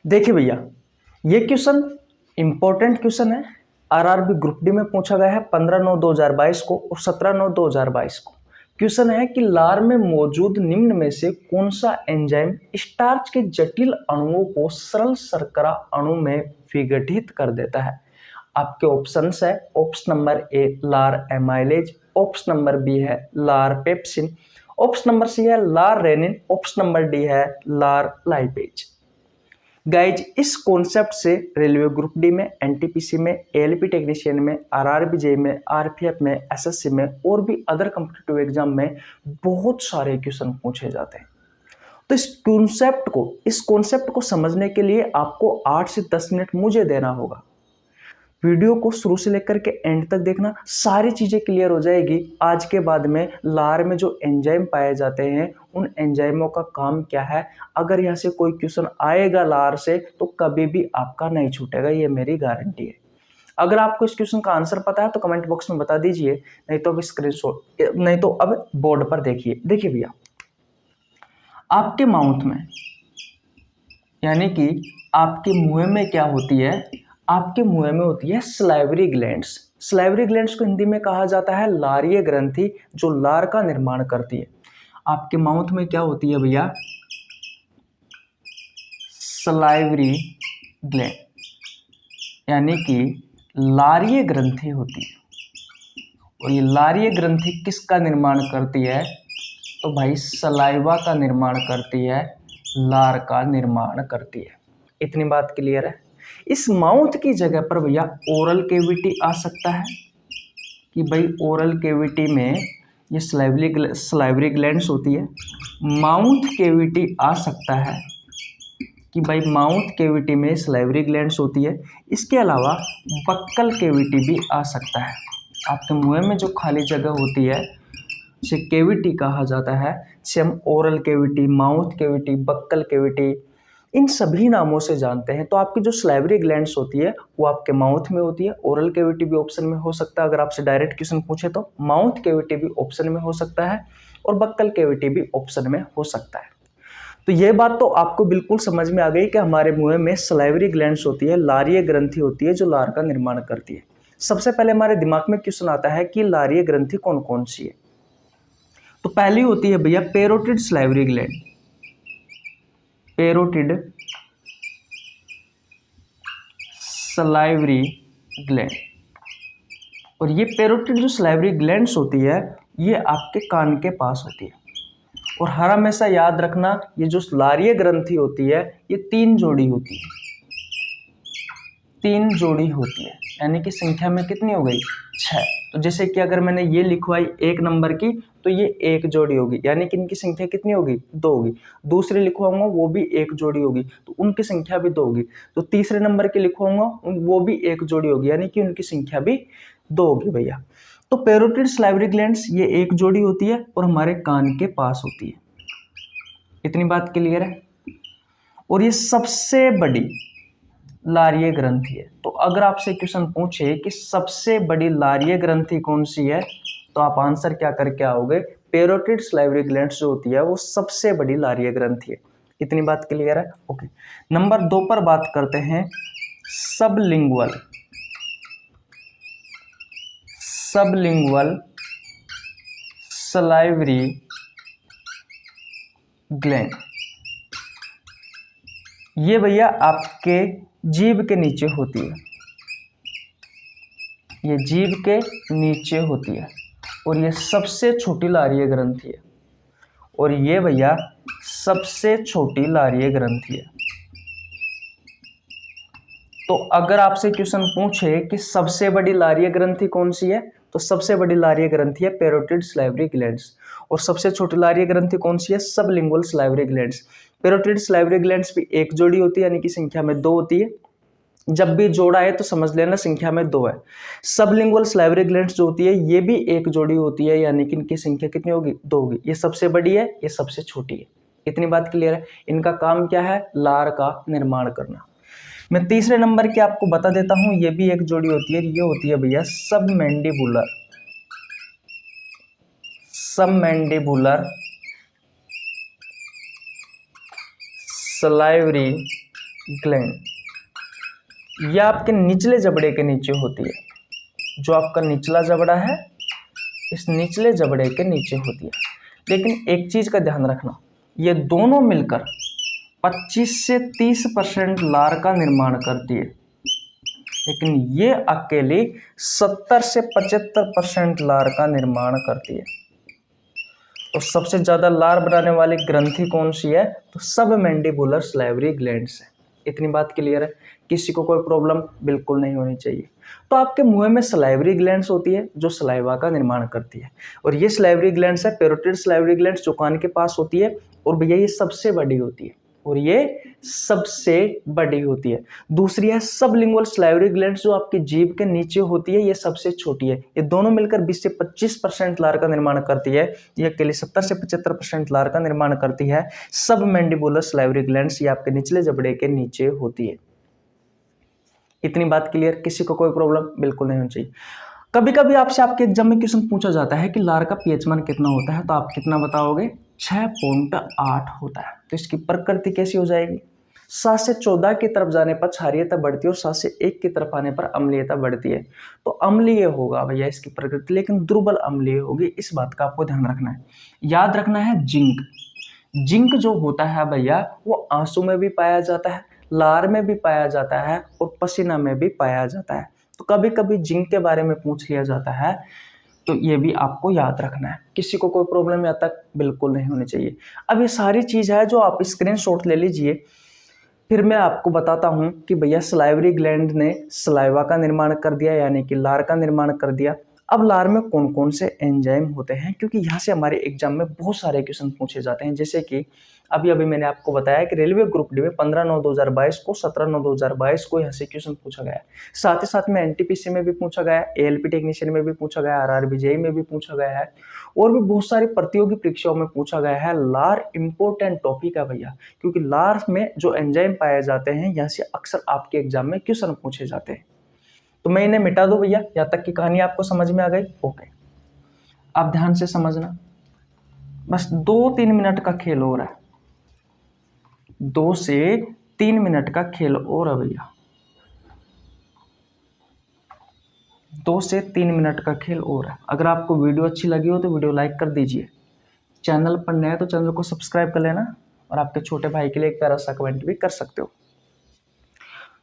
देखिए भैया, ये क्वेश्चन इंपॉर्टेंट क्वेश्चन है। आरआरबी ग्रुप डी में पूछा गया है 15/9/2022 को और 17/9/2022 को। क्वेश्चन है कि लार में मौजूद निम्न में से कौन सा एंजाइम स्टार्च के जटिल अणुओं को सरल शर्करा अणु में विघटित कर देता है। आपके ऑप्शंस है, ऑप्शन नंबर ए लार एमाइलेज, ऑप्शन नंबर बी है लार पेप्सिन, ऑप्शन नंबर सी है लार रेनिन, ऑप्शन नंबर डी है लार लाइपेज। गाइज, इस कॉन्सेप्ट से रेलवे ग्रुप डी में, एनटीपीसी में, एएलपी टेक्नीशियन में, आरआरबी जेई में, आरपीएफ में, एसएससी में और भी अदर कॉम्पिटिटिव एग्जाम में बहुत सारे क्वेश्चन पूछे जाते हैं। तो इस कॉन्सेप्ट को समझने के लिए आपको 8 से 10 मिनट मुझे देना होगा। वीडियो को शुरू से लेकर के एंड तक देखना, सारी चीजें क्लियर हो जाएगी। आज के बाद में लार में जो एंजाइम पाए जाते हैं उन एंजाइमों का काम क्या है, अगर यहाँ से कोई क्वेश्चन आएगा लार से तो कभी भी आपका नहीं छूटेगा, ये मेरी गारंटी है। अगर आपको इस क्वेश्चन का आंसर पता है तो कमेंट बॉक्स में बता दीजिए, नहीं तो अब स्क्रीनशॉट, नहीं तो अब बोर्ड पर देखिए। देखिए भैया, आपके माउथ में यानी कि आपके मुंह में क्या होती है, आपके मुंह में होती है स्लाइवरी ग्लैंड्स। स्लाइवरी ग्लैंड्स को हिंदी में कहा जाता है लारीय ग्रंथि, जो लार का निर्माण करती है। आपके माउथ में क्या होती है भैया, स्लाइवरी ग्लैंड, यानी कि लारीय ग्रंथि होती है। और ये लारीय ग्रंथि किसका निर्माण करती है, तो भाई सलाइवा का निर्माण करती है, लार का निर्माण करती है। इतनी बात क्लियर है। इस माउथ की जगह पर भैया ओरल कैविटी आ सकता है कि भाई ओरल कैविटी में ये स्लाइवरी ग्लैंड्स होती है। माउथ कैविटी आ सकता है कि भाई माउथ कैविटी में स्लाइवरी ग्लैंड्स होती है। इसके अलावा बक्कल कैविटी भी आ सकता है। आपके मुंह में जो खाली जगह होती है उसे कैविटी कहा जाता है। जिसे हम oral cavity, mouth cavity, buccal cavity, इन सभी नामों से जानते हैं। तो आपकी जो स्लाइवरी ग्लैंड्स होती है वो आपके माउथ में होती है। ओरल कैविटी भी ऑप्शन में हो सकता है, अगर आपसे डायरेक्ट क्वेश्चन पूछे तो माउथ कैविटी भी ऑप्शन में हो सकता है और बक्कल कैविटी भी ऑप्शन में हो सकता है। तो ये बात तो आपको बिल्कुल समझ में आ गई कि हमारे मुंह में स्लाइवरी ग्लैंड्स होती है, लारीय ग्रंथि होती है जो लार का निर्माण करती है। सबसे पहले हमारे दिमाग में क्वेश्चन आता है कि लारीय ग्रंथि कौन कौन सी है। तो पहली होती है भैया parotid salivary gland, parotid salivary gland. और ये पेरोटिड जो स्लाइवरी ग्लैंड्स होती है ये आपके कान के पास होती है। और हर हमेशा याद रखना, ये जो लारीय ग्रंथि होती है ये 3 जोड़ी होती है, 3 जोड़ी होती है, यानी कि संख्या में कितनी हो गई, 6। तो जैसे कि अगर मैंने ये लिखवाई 1 नंबर की तो ये 1 जोड़ी होगी, यानी कि इनकी संख्या कितनी होगी, 2 होगी। दूसरी लिखवाऊंगा वो भी 1 जोड़ी होगी तो उनकी संख्या भी 2 होगी। तो तीसरे नंबर की लिखवाऊंगा वो भी 1 जोड़ी होगी, यानी कि उनकी संख्या भी 2 होगी भैया। तो पेरोटिड स्लाइवरी ग्लैंड्स ये 1 जोड़ी होती है और हमारे कान के पास होती है। इतनी बात क्लियर है। और ये सबसे बड़ी लारीय ग्रंथि है। तो अगर आपसे क्वेश्चन पूछे कि सबसे बड़ी लारीय ग्रंथि कौन सी है तो आप आंसर क्या करके आओगे, पेरोटिड स्लाइवरी ग्लैंड्स जो होती है वो सबसे बड़ी लारीय ग्रंथि है। इतनी बात क्लियर है। ओके, नंबर 2 पर बात करते हैं सबलिंगुअल स्लाइवरी ग्लैंड। ये भैया आपके जीभ के नीचे होती है, ये जीभ के नीचे होती है और ये सबसे छोटी लारीय ग्रंथि है। और ये भैया सबसे छोटी लारीय ग्रंथि है। तो अगर आपसे क्वेश्चन पूछे कि सबसे बड़ी लारीय ग्रंथि कौन सी है तो सबसे बड़ी लारीय ग्रंथि है पेरोटिड स्लाइवरी ग्लैंड्स। और सबसे छोटी लारीय ग्रंथि कौन सी है, sublingual salivary glands. Parotid salivary glands भी 1 जोड़ी होती है, यानी कि संख्या में 2 होती है। जब भी जोड़ा है तो समझ लेना संख्या में 2 है। सबलिंगुअल स्लाइवरी ग्लैंड्स जो होती है ये भी 1 जोड़ी होती है, यानी कि इनकी संख्या कितनी होगी, 2 होगी। ये सबसे बड़ी है, ये सबसे छोटी है। इतनी बात क्लियर है। इनका काम क्या है, लार का निर्माण करना। मैं तीसरे नंबर की आपको बता देता हूं, ये भी 1 जोड़ी होती है, ये होती है भैया सबमैंडिबुलर स्लाइवरी ग्लैंड, यह आपके निचले जबड़े के नीचे होती है। जो आपका निचला जबड़ा है, इस निचले जबड़े के नीचे होती है। लेकिन एक चीज का ध्यान रखना, ये दोनों मिलकर 25 से 30% लार का निर्माण करती है, लेकिन ये अकेली 70 से 75% लार का निर्माण करती है। तो सबसे ज्यादा लार बनाने वाली ग्रंथि कौन सी है? तो सब मैंडिबुलर सलाइवरी ग्लैंड्स है। इतनी बात क्लियर है? किसी को कोई प्रॉब्लम बिल्कुल नहीं होनी चाहिए। तो आपके मुंह में सलाइवरी ग्लैंड्स होती है जो सलाइवा का निर्माण करती है, और ये सलाइवरी ग्लैंड्स है पैरोटिड सलाइवरी ग्लैंड्स जो कान के पास होती है, और भैया ये सबसे बड़ी होती है, और ये सबसे बड़ी होती है। दूसरी है सबलिंगुअल सलाइवरी ग्लैंड्स जो आपकी जीभ के नीचे होती है, ये सबसे छोटी है। ये दोनों मिलकर 20 से 25% लार का निर्माण करती है। ये अकेले 70 से 75% लार का निर्माण करती है। सब मैंडिबुलर सलाइवरी ग्लैंड्स ये आपके निचले जबड़े के नीचे होती है। इतनी बात क्लियर? किसी को कोई प्रॉब्लम बिल्कुल नहीं होनी चाहिए। कभी कभी आपसे आपके एग्जाम में क्वेश्चन पूछा जाता है कि लार का पीएच मान कितना होता है, तो आप कितना बताओगे? 6.8 होता है। तो इसकी प्रकृति कैसी हो जाएगी? 7 से 14 की तरफ जाने पर क्षारीयता बढ़ती है और 7 से 1 की तरफ आने पर अम्लीयता बढ़ती है। तो अम्लीय होगा भैया इसकी प्रकृति, लेकिन दुर्बल अम्लीय होगी। इस बात का आपको ध्यान रखना है। याद रखना है जिंक, जिंक जो होता है भैया वो आंसू में भी पाया जाता है, लार में भी पाया जाता है, और पसीना में भी पाया जाता है। तो कभी कभी जिंक के बारे में पूछ लिया जाता है, तो ये भी आपको याद रखना है। किसी को कोई प्रॉब्लम यहाँ तक बिल्कुल नहीं होनी चाहिए। अब ये सारी चीज है जो आप स्क्रीनशॉट ले लीजिए, फिर मैं आपको बताता हूँ कि भैया सलाइवरी ग्लैंड ने सलाइवा का निर्माण कर दिया, यानी कि लार का निर्माण कर दिया। अब लार में कौन कौन से एंजाइम होते हैं, क्योंकि यहाँ से हमारे एग्जाम में बहुत सारे क्वेश्चन पूछे जाते हैं। जैसे कि अभी मैंने आपको बताया कि रेलवे ग्रुप डी में 15/9/2022 को, 17/9/2022 को यहाँ से क्वेश्चन पूछा गया है। साथ ही साथ में एनटीपीसी में भी पूछा गया है, एएलपी टेक्नीशियन में भी पूछा गया है, आरआरबी जेईई में भी पूछा गया है, और भी बहुत सारी प्रतियोगी परीक्षाओं में पूछा गया है। लार इंपॉर्टेंट टॉपिक है भैया, क्योंकि लार में जो एंजाइम पाए जाते हैं यहाँ से अक्सर आपके एग्जाम में क्वेश्चन पूछे जाते हैं। तो मैं इन्हें मिटा दूं भैया, यहाँ तक की कहानी आपको समझ में आ गई? ओके, आप ध्यान से समझना, बस 2-3 मिनट का खेल हो रहा है, 2 से 3 मिनट का खेल और है भैया, 2 से 3 मिनट का खेल और है। अगर आपको वीडियो अच्छी लगी हो तो वीडियो लाइक कर दीजिए, चैनल पर नए तो चैनल को सब्सक्राइब कर लेना, और आपके छोटे भाई के लिए एक प्यारा सा कमेंट भी कर सकते हो।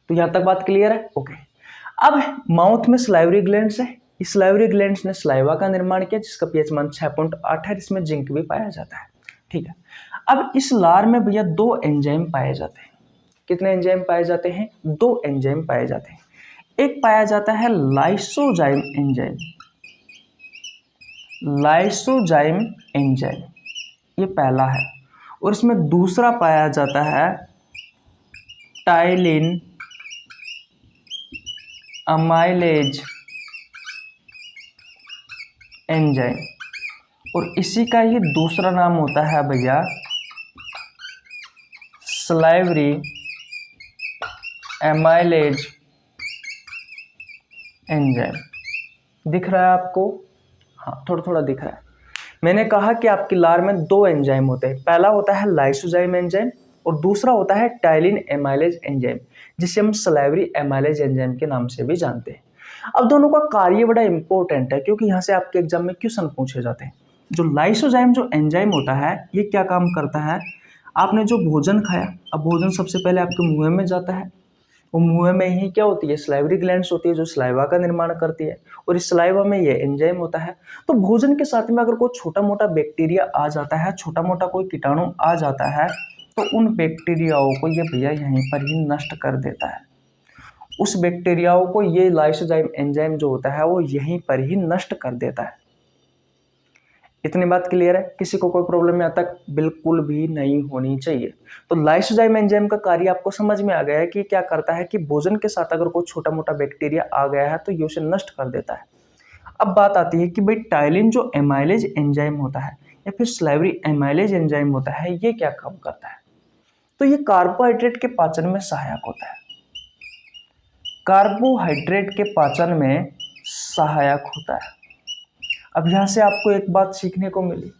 तो यहाँ तक बात क्लियर है? ओके। अब माउथ में सलाइवरी ग्लैंड्स है, इस सलाइवरी ग्लैंड्स ने सलाइवा का निर्माण किया जिसका पीएच मान 6.8 है, इसमें जिंक भी पाया जाता है। ठीक है। अब इस लार में भैया 2 एंजाइम पाए जाते हैं। कितने एंजाइम पाए जाते हैं? 2 एंजाइम पाए जाते हैं। एक पाया जाता है लाइसोजाइम एंजाइम, लाइसोजाइम एंजाइम ये पहला है, और इसमें दूसरा पाया जाता है टाइलिन अमाइलेज एंजाइम, और इसी का ही दूसरा नाम होता है भैया सलाइवरी एमाइलेज एंजाइम। दिख रहा है आपको? हाँ, थोड़ा थोड़ा दिख रहा है। मैंने कहा कि आपकी लार में 2 एंजाइम होते हैं, पहला होता है लाइसोजाइम एंजाइम और दूसरा होता है टाइलिन एमाइलेज एंजाइम, जिसे हम सलाइवरी एमाइलेज एंजाइम के नाम से भी जानते हैं। अब दोनों का कार्य बड़ा इंपॉर्टेंट है, क्योंकि यहाँ से आपके एग्जाम में क्वेश्चन पूछे जाते हैं। जो लाइसोजाइम जो एंजाइम होता है, ये क्या काम करता है? आपने जो भोजन खाया, अब भोजन सबसे पहले आपके मुंह में जाता है, वो मुंह में ही क्या होती है? सलाइवरी ग्लैंड्स होती है जो सलाइवा का निर्माण करती है, और इस सलाइवा में ये एंजाइम होता है। तो भोजन के साथ में अगर कोई छोटा मोटा बैक्टीरिया आ जाता है, छोटा मोटा कोई कीटाणु आ जाता है, तो उन बैक्टीरियाओं को ये भैया यहीं पर ही नष्ट कर देता है। उस बैक्टीरियाओं को ये लाइसोजाइम एंजाइम जो होता है वो यहीं पर ही नष्ट कर देता है। इतनी बात क्लियर है? किसी को कोई प्रॉब्लम यहाँ तक बिल्कुल भी नहीं होनी चाहिए। तो लाइसोजाइम एंजाइम का कार्य आपको समझ में आ गया है कि क्या करता है कि भोजन के साथ अगर कोई छोटा मोटा बैक्टीरिया आ गया है तो ये उसे नष्ट कर देता है। अब बात आती है कि भाई टाइलिन जो एमाइलेज एंजाइम होता है या फिर सलाइवरी एमाइलेज एंजाइम होता है, ये क्या काम करता है? तो ये कार्बोहाइड्रेट के पाचन में सहायक होता है, कार्बोहाइड्रेट के पाचन में सहायक होता है। अब यहाँ से आपको एक बात सीखने को मिली,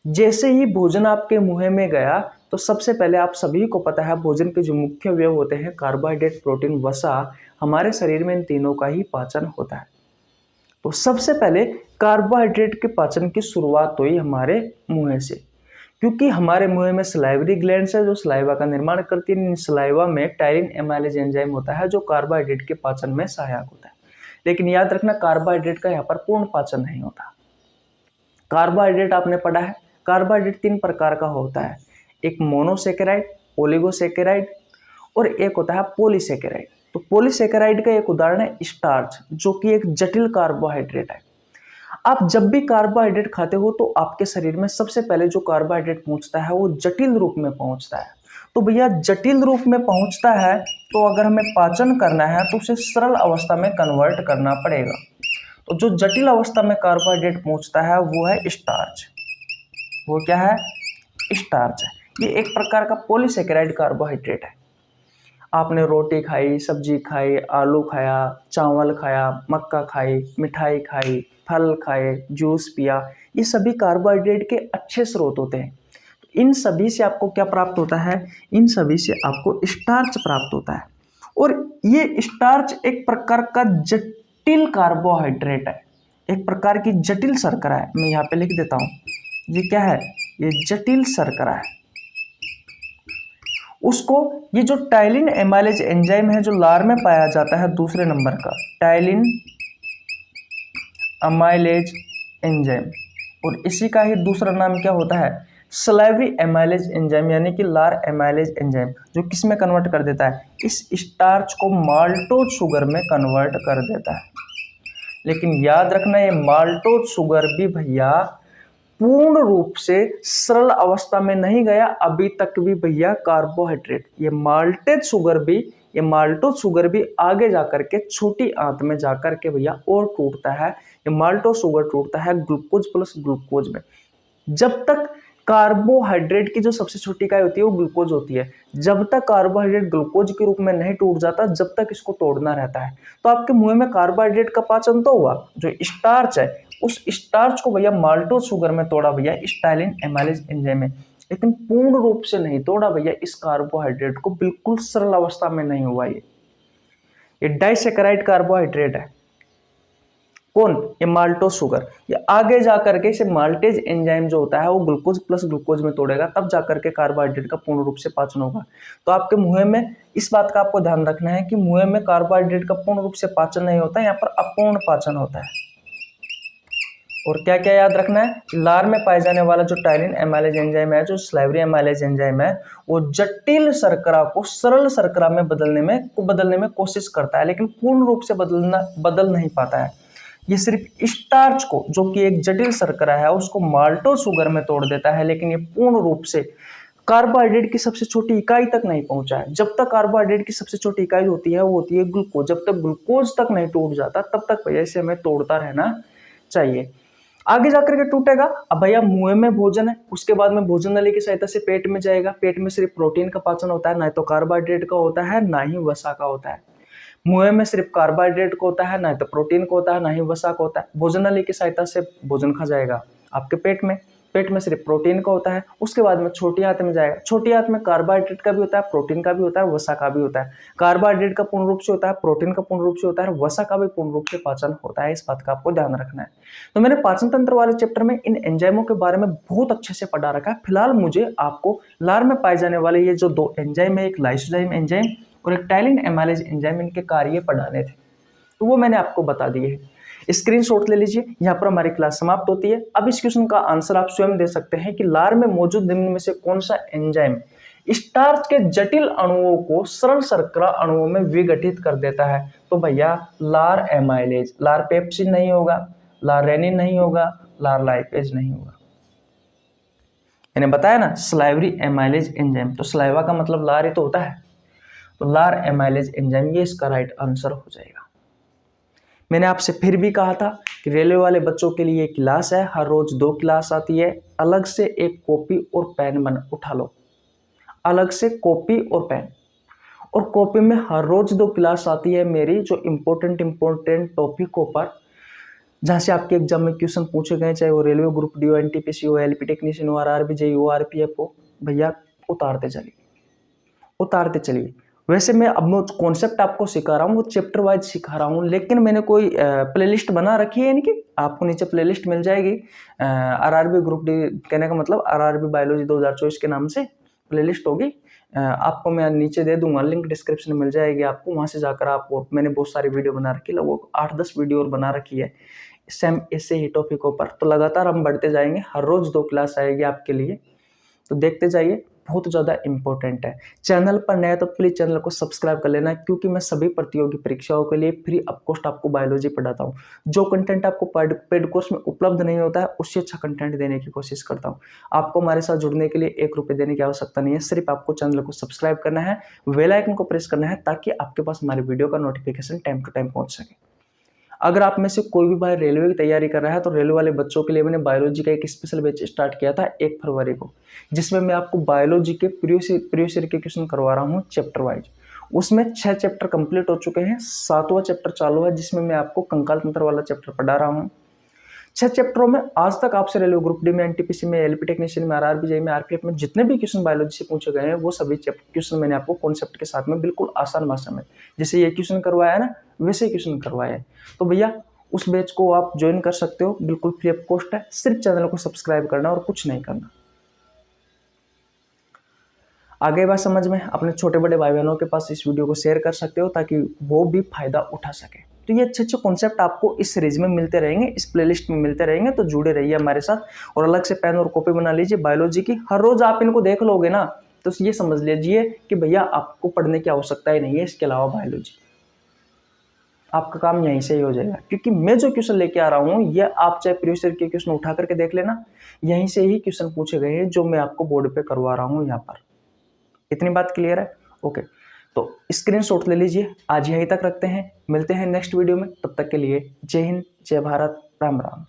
जैसे ही भोजन आपके मुंह में गया तो सबसे पहले आप सभी को पता है भोजन के जो मुख्य अवयव होते हैं कार्बोहाइड्रेट, प्रोटीन, वसा, हमारे शरीर में इन तीनों का ही पाचन होता है। तो सबसे पहले कार्बोहाइड्रेट के पाचन की शुरुआत हुई हमारे मुंह से, क्योंकि हमारे मुंह में सलाइवरी ग्लैंड्स है जो सलाइवा का निर्माण करती है। इन सलाइवा में टायरिन एमाइलेज एंजाइम होता है जो कार्बोहाइड्रेट के पाचन में सहायक होता है। लेकिन याद रखना कार्बोहाइड्रेट का यहाँ पर पूर्ण पाचन नहीं होता। कार्बोहाइड्रेट आपने पढ़ा है, कार्बोहाइड्रेट 3 प्रकार का होता है, एक मोनोसेकेराइड, ओलिगोसेकेराइड और एक होता है पॉलीसेकेराइड। तो पॉलीसेकेराइड का एक उदाहरण है स्टार्च, जो कि एक जटिल कार्बोहाइड्रेट है। आप जब भी कार्बोहाइड्रेट खाते हो तो आपके शरीर में सबसे पहले जो कार्बोहाइड्रेट पहुंचता है वो जटिल रूप में पहुंचता है। तो भैया जटिल रूप में पहुंचता है तो अगर हमें पाचन करना है तो उसे सरल अवस्था में कन्वर्ट करना पड़ेगा। तो जो जटिल अवस्था में कार्बोहाइड्रेट पहुंचता है वो है स्टार्च। वो क्या है? स्टार्च है। ये एक प्रकार का पॉलीसेकेराइड कार्बोहाइड्रेट है। आपने रोटी खाई, सब्जी खाई, आलू खाया, चावल खाया, मक्का खाई, मिठाई खाई, फल खाए, जूस पिया, ये सभी कार्बोहाइड्रेट के अच्छे स्रोत होते हैं। इन सभी से आपको क्या प्राप्त होता है? इन सभी से आपको स्टार्च प्राप्त होता है। और ये स्टार्च एक प्रकार का जटिल कार्बोहाइड्रेट है, एक प्रकार की जटिल शर्करा है। मैं यहाँ पे लिख देता हूँ, ये क्या है? ये जटिल शर्करा है। उसको ये जो टाइलिन एमाइलेज एंजाइम है जो लार में पाया जाता है, दूसरे नंबर का टाइलिन अमाइलेज एंजाइम, और इसी का ही दूसरा नाम क्या होता है? सलाइवरी एमाइलेज एंजाइम, यानी कि लार एमाइलेज एंजाइम, जो किस में कन्वर्ट कर देता है? इस स्टार्च को माल्टोज शुगर में कन्वर्ट कर देता है। लेकिन याद रखना ये माल्टोज शुगर भी भैया पूर्ण रूप से सरल अवस्था में नहीं गया अभी तक भी भैया कार्बोहाइड्रेट। ये माल्टोज शुगर भी आगे जाकर के छोटी आंत में जाकर के भैया और टूटता है। ये माल्टोज शुगर टूटता है ग्लूकोज प्लस ग्लूकोज में। जब तक कार्बोहाइड्रेट की जो सबसे छोटी इकाई होती है वो ग्लूकोज होती है, जब तक कार्बोहाइड्रेट ग्लूकोज के रूप में नहीं टूट जाता जब तक इसको तोड़ना रहता है। तो आपके मुंह में कार्बोहाइड्रेट का पाचन तो हुआ, जो स्टार्च है उस स्टार्च को भैया माल्टोज शुगर में तोड़ा भैया टाइलिन एमाइलेज एंजाइम में, लेकिन पूर्ण रूप से नहीं तोड़ा भैया इस कार्बोहाइड्रेट को, बिल्कुल सरल अवस्था में नहीं हुआ। ये डाइसेकेराइड कार्बोहाइड्रेट है। कौन? ये माल्टोज शुगर। ये आगे जाकर के इसे माल्टेज एंजाइम जो होता है वो ग्लूकोज प्लस ग्लूकोज में तोड़ेगा, तब जाकर के कार्बोहाइड्रेट का पूर्ण रूप से पाचन होगा। तो आपके मुंह में इस बात का आपको ध्यान रखना है कि मुंह में कार्बोहाइड्रेट का पूर्ण रूप से पाचन नहीं होता है, यहाँ पर अपूर्ण पाचन होता है। और क्या क्या याद रखना है? लार में पाए जाने वाला जो टाइलिन एमाइलेज एंजाइम है, जो सलाइवरी एमाइलेज एंजाइम है, वो जटिल शर्करा को सरल शर्करा में बदलने में कोशिश करता है, लेकिन पूर्ण रूप से बदल नहीं पाता है। ये सिर्फ स्टार्च को, जो कि एक जटिल शर्करा है, उसको माल्टोज शुगर में तोड़ देता है, लेकिन ये पूर्ण रूप से कार्बोहाइड्रेट की सबसे छोटी इकाई तक नहीं पहुंचा है। जब तक कार्बोहाइड्रेट की सबसे छोटी इकाई होती है वो होती है ग्लूकोज। जब तक ग्लूकोज तक नहीं टूट जाता तब तक भैया इसे हमें तोड़ता रहना चाहिए। आगे जाकर के टूटेगा। अब भैया मुंह में भोजन है, उसके बाद में भोजन नली की सहायता से पेट में जाएगा। पेट में सिर्फ प्रोटीन का पाचन होता है, ना तो कार्बोहाइड्रेट का होता है ना ही वसा का होता है। मुंह में सिर्फ कार्बोहाइड्रेट का होता है, ना तो प्रोटीन का होता है, ना ही वसा का होता है। भोजन नली की सहायता से भोजन खा जाएगा आपके पेट में सिर्फ प्रोटीन का होता है। उसके बाद में छोटी आंत में जाएगा। छोटी आंत में कार्बोहाइड्रेट का भी होता है, प्रोटीन का भी होता है, वसा का भी होता है। कार्बोहाइड्रेट का पूर्ण रूप से होता है, प्रोटीन का पूर्ण रूप से होता है, वसा का भी पूर्ण रूप से पाचन होता है। इस बात का आपको ध्यान रखना है। तो मैंने पाचन तंत्र वाले चैप्टर में इन एंजाइमों के बारे में बहुत अच्छे से पढ़ा रखा है। फिलहाल मुझे आपको लार में पाए जाने वाले ये जो 2 एंजाइम है, एक लाइसोजाइम एंजाइम और एक टाइलिन एमाइलेज एंजाइम, इनके कार्य पढ़ाने थे, तो वो मैंने आपको बता दिए हैं। स्क्रीनशॉट ले लीजिए। यहाँ पर हमारी क्लास समाप्त होती है। अब इस क्वेश्चन का आंसर आप स्वयं दे सकते हैं कि लार में मौजूद निम्न में से कौन सा एंजाइम स्टार्च के जटिल अणुओं को सरल शर्करा अणुओं में विघटित कर देता है? तो भैया लार एमाइलेज। लार पेप्सिन नहीं होगा, लार रेनिन नहीं होगा, लार लाइपेज नहीं होगा। मैंने बताया ना सलाइवरी एमाइलेज एंजाइम, तो सलाइवा का मतलब लार ही तो होता है, तो लार एमाइलेज एंजाइम ये इसका राइट आंसर हो जाएगा। मैंने आपसे फिर भी कहा था कि रेलवे वाले बच्चों के लिए क्लास है, हर रोज 2 क्लास आती है। अलग से एक कॉपी और पेन उठा लो, अलग से कॉपी और पेन। और कॉपी में हर रोज 2 क्लास आती है मेरी, जो इम्पोर्टेंट टॉपिकों पर, जहाँ से आपके एग्जाम में क्वेश्चन पूछे गए, चाहे वो रेलवे ग्रुप डी हो, एनटीपीसी हो, एलपी टेक्नीशियन हो, आरआरबी, जेईई हो, आरपीएफ हो, भैया उतारते चलिए। वैसे मैं अब कॉन्सेप्ट आपको सिखा रहा हूँ वो चैप्टर वाइज सिखा रहा हूँ, लेकिन मैंने कोई प्लेलिस्ट बना रखी है इनकी, आपको नीचे प्लेलिस्ट मिल जाएगी। आरआरबी ग्रुप डी कहने का मतलब आरआरबी बायोलॉजी 2024 के नाम से प्लेलिस्ट होगी। आपको मैं नीचे दे दूंगा, लिंक डिस्क्रिप्शन में मिल जाएगी आपको, वहाँ से जाकर आप, मैंने बहुत सारी वीडियो बना रखी है, लगभग 8-10 वीडियो और बना रखी है सेम ऐसे ही टॉपिकों पर। तो लगातार हम बढ़ते जाएंगे, हर रोज 2 क्लास आएगी आपके लिए, तो देखते जाइए, बहुत ज़्यादा इंपॉर्टेंट है। चैनल पर नया तो प्लीज चैनल को सब्सक्राइब कर लेना, क्योंकि मैं सभी प्रतियोगी परीक्षाओं के लिए फ्री ऑफ कॉस्ट आपको बायोलॉजी पढ़ाता हूँ। जो कंटेंट आपको पेड कोर्स में उपलब्ध नहीं होता है, उससे अच्छा कंटेंट देने की कोशिश करता हूँ। आपको हमारे साथ जुड़ने के लिए 1 रुपये देने की आवश्यकता नहीं है, सिर्फ आपको चैनल को सब्सक्राइब करना है, बेल आइकन को प्रेस करना है, ताकि आपके पास हमारी वीडियो का नोटिफिकेशन टाइम टू टाइम पहुँच सके। अगर आप में से कोई भी भाई रेलवे की तैयारी कर रहा है, तो रेलवे वाले बच्चों के लिए मैंने बायोलॉजी का एक स्पेशल बैच स्टार्ट किया था 1 फरवरी को, जिसमें मैं आपको बायोलॉजी के प्रीवियस ईयर के क्वेश्चन करवा रहा हूँ चैप्टर वाइज। उसमें 6 चैप्टर कंप्लीट हो चुके हैं, 7वां चैप्टर चालू है, जिसमें मैं आपको कंकाल तंत्र वाला चैप्टर पढ़ा रहा हूँ। 6 चैप्टरों में आज तक आपसे रेलवे ग्रुप डी में, एनटीपीसी में, एलपी टेक्नीशियन में, आरआरबी जेईई में, आरपीएफ में जितने भी क्वेश्चन बायोलॉजी से पूछे गए हैं, वो सभी क्वेश्चन मैंने आपको कॉन्सेप्ट के साथ में बिल्कुल आसान भाषा में, जैसे ये क्वेश्चन करवाया है ना, वैसे क्वेश्चन करवाया है। तो भैया उस बैच को आप ज्वाइन कर सकते हो, बिल्कुल फ्री ऑफ कॉस्ट है, सिर्फ चैनल को सब्सक्राइब करना और कुछ नहीं करना। आगे बात समझ में, अपने छोटे बड़े भाई बहनों के पास इस वीडियो को शेयर कर सकते हो, ताकि वो भी फायदा उठा सके। तो ये अच्छे कॉन्सेप्ट आपको इस सीरीज में मिलते रहेंगे, इस प्लेलिस्ट में मिलते रहेंगे, तो जुड़े रहिए हमारे साथ। और अलग से पेन और कॉपी बना लीजिए बायोलॉजी की, हर रोज आप इनको देख लोगे ना, तो ये समझ लीजिए कि भैया आपको पढ़ने की आवश्यकता ही नहीं है इसके अलावा बायोलॉजी, आपका काम यहीं से ही हो जाएगा। क्योंकि मैं जो क्वेश्चन लेके आ रहा हूँ, ये आप चाहे प्रीवियस ईयर के क्वेश्चन उठा करके देख लेना, यहीं से ही क्वेश्चन पूछे गए हैं जो मैं आपको बोर्ड पे करवा रहा हूँ यहाँ पर। इतनी बात क्लियर है? ओके, तो स्क्रीनशॉट ले लीजिए। आज यहीं तक रखते हैं, मिलते हैं नेक्स्ट वीडियो में, तब तक के लिए जय हिंद, जय भारत, राम राम।